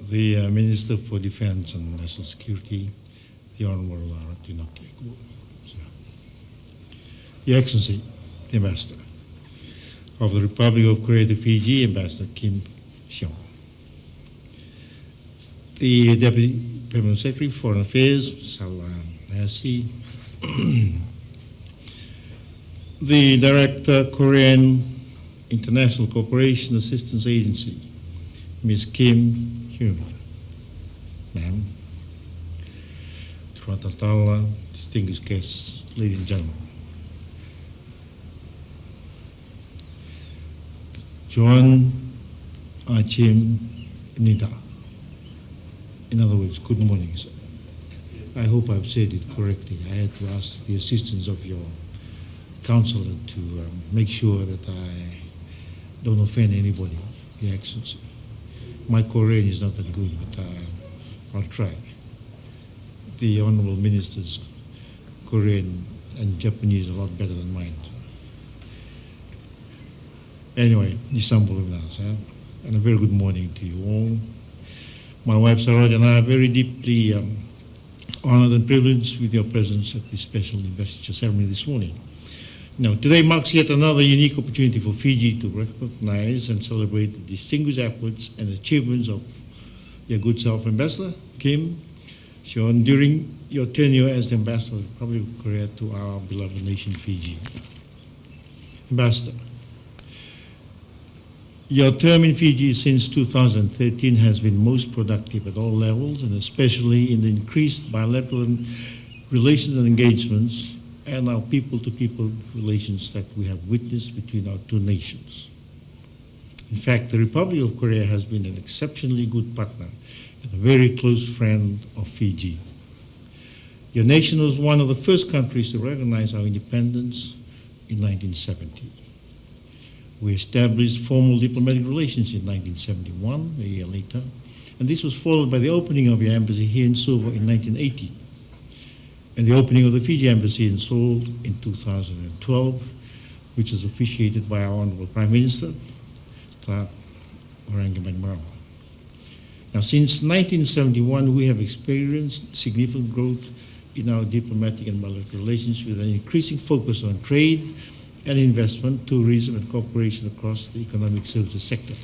The Minister for Defense and National Security, the Honorable Ret'd. Your Excellency, the Ambassador of the Republic of Korea to Fiji, Ambassador Kim Seong. The Deputy Permanent Secretary for Foreign Affairs, Salam Nasi. The Director, Korean International Cooperation Assistance Agency, Ms. Kim Hyun. Ma'am. Tratatala, distinguished guests, ladies and gentlemen. Joan Achim Nida. In other words, good morning, sir. I hope I've said it correctly. I had to ask the assistance of your counselor to make sure that I don't offend anybody, Your Excellency. My Korean is not that good, but I'll try. The Honorable Minister's Korean and Japanese are a lot better than mine. Anyway, and a very good morning to you all. My wife Saroj and I are very deeply honored and privileged with your presence at this special investiture ceremony this morning. Now, today marks yet another unique opportunity for Fiji to recognize and celebrate the distinguished efforts and achievements of your good self, Ambassador Kim Seong, during your tenure as the Ambassador of the Republic of Korea to our beloved nation, Fiji. Ambassador, your term in Fiji since 2013 has been most productive at all levels, and especially in the increased bilateral relations and engagements and our people-to-people relations that we have witnessed between our two nations. In fact, the Republic of Korea has been an exceptionally good partner and a very close friend of Fiji. Your nation was one of the first countries to recognize our independence in 1970. We established formal diplomatic relations in 1971, a year later, and this was followed by the opening of your embassy here in Suva in 1980, and the opening of the Fiji Embassy in Seoul in 2012, which was officiated by our Honorable Prime Minister, Borron. Now, since 1971, we have experienced significant growth in our diplomatic and bilateral relations with an increasing focus on trade and investment, tourism, and cooperation across the economic services sector.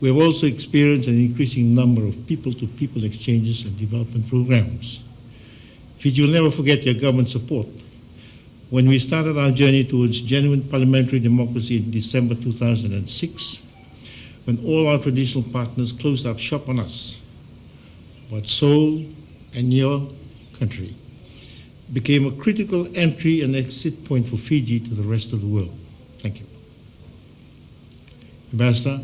We have also experienced an increasing number of people-to-people exchanges and development programs. Fiji will never forget your government support. When we started our journey towards genuine parliamentary democracy in December 2006, when all our traditional partners closed up shop on us, but Seoul and your country became a critical entry and exit point for Fiji to the rest of the world. Thank you. Ambassador,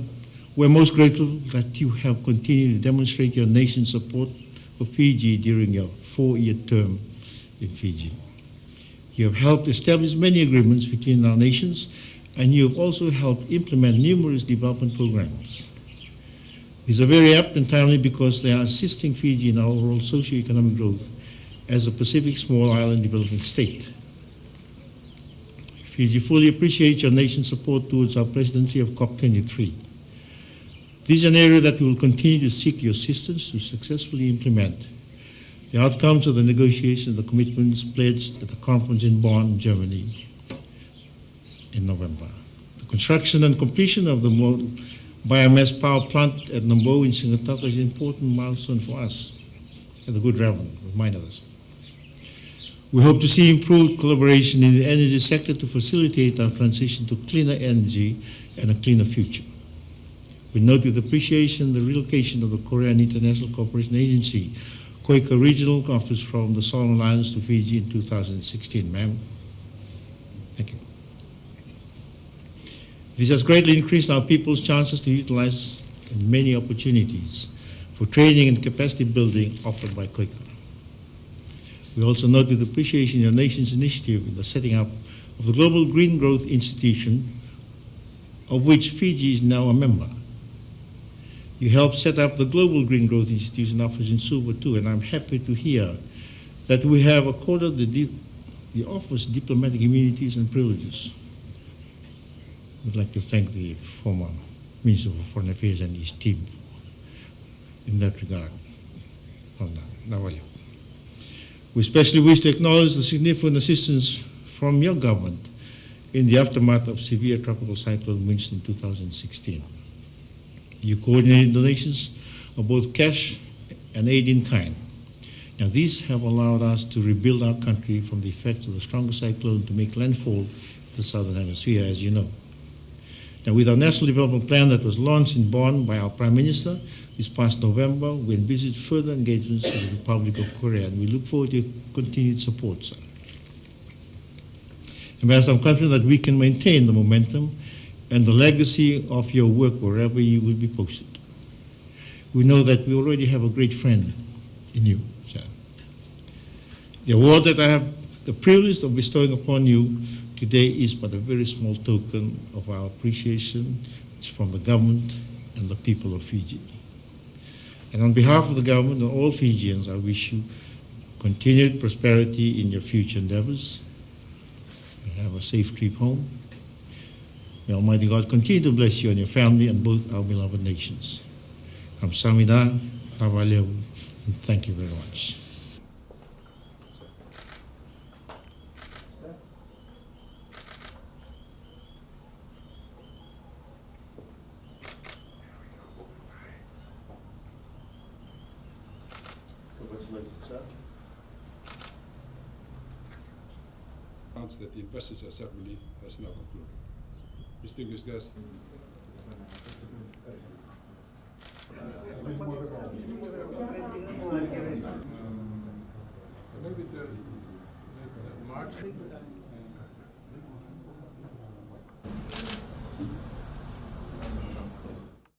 we're most grateful that you have continued to demonstrate your nation's support for Fiji during your 4-year term in Fiji. You have helped establish many agreements between our nations, and you have also helped implement numerous development programs. These are very apt and timely because they are assisting Fiji in our overall socio-economic growth as a Pacific small island developing state. Fiji fully appreciates your nation's support towards our presidency of COP23. This is an area that we will continue to seek your assistance to successfully implement the outcomes of the negotiations, the commitments pledged at the conference in Borron, Germany in November. The construction and completion of the biomass power plant at Nambo in Singapore is an important milestone for us, and the good Reverend reminded us. We hope to see improved collaboration in the energy sector to facilitate our transition to cleaner energy and a cleaner future. We note with appreciation the relocation of the Korean International Cooperation Agency, KOICA Regional Office from the Solomon Islands to Fiji in 2016, ma'am. Thank you. This has greatly increased our people's chances to utilize many opportunities for training and capacity building offered by KOICA. We also note with appreciation your nation's initiative in the setting up of the Global Green Growth Institution, of which Fiji is now a member. You helped set up the Global Green Growth Institution office in Suva too, and I'm happy to hear that we have accorded the office diplomatic immunities and privileges. We'd like to thank the former Minister of Foreign Affairs and his team in that regard. We especially wish to acknowledge the significant assistance from your government in the aftermath of severe tropical cyclone Winston in 2016. You coordinated donations of both cash and aid in kind. Now, these have allowed us to rebuild our country from the effects of the stronger cyclone to make landfall in the southern hemisphere, as you know. Now, with our National Development Plan that was launched in Borron by our Prime Minister this past November, we envisage further engagements with the Republic of Korea, and we look forward to your continued support, sir. Ambassador, I'm confident that we can maintain the momentum and the legacy of your work wherever you will be posted. We know that we already have a great friend in you, sir. The award that I have the privilege of bestowing upon you today is but a very small token of our appreciation. It's from the government and the people of Fiji. And on behalf of the government and all Fijians, I wish you continued prosperity in your future endeavors. Have a safe trip home. May Almighty God continue to bless you and your family and both our beloved nations. Kamsahamnida, Havaleu, and thank you very much. That the Investiture Ceremony has now concluded. Distinguished guests. Maybe the March.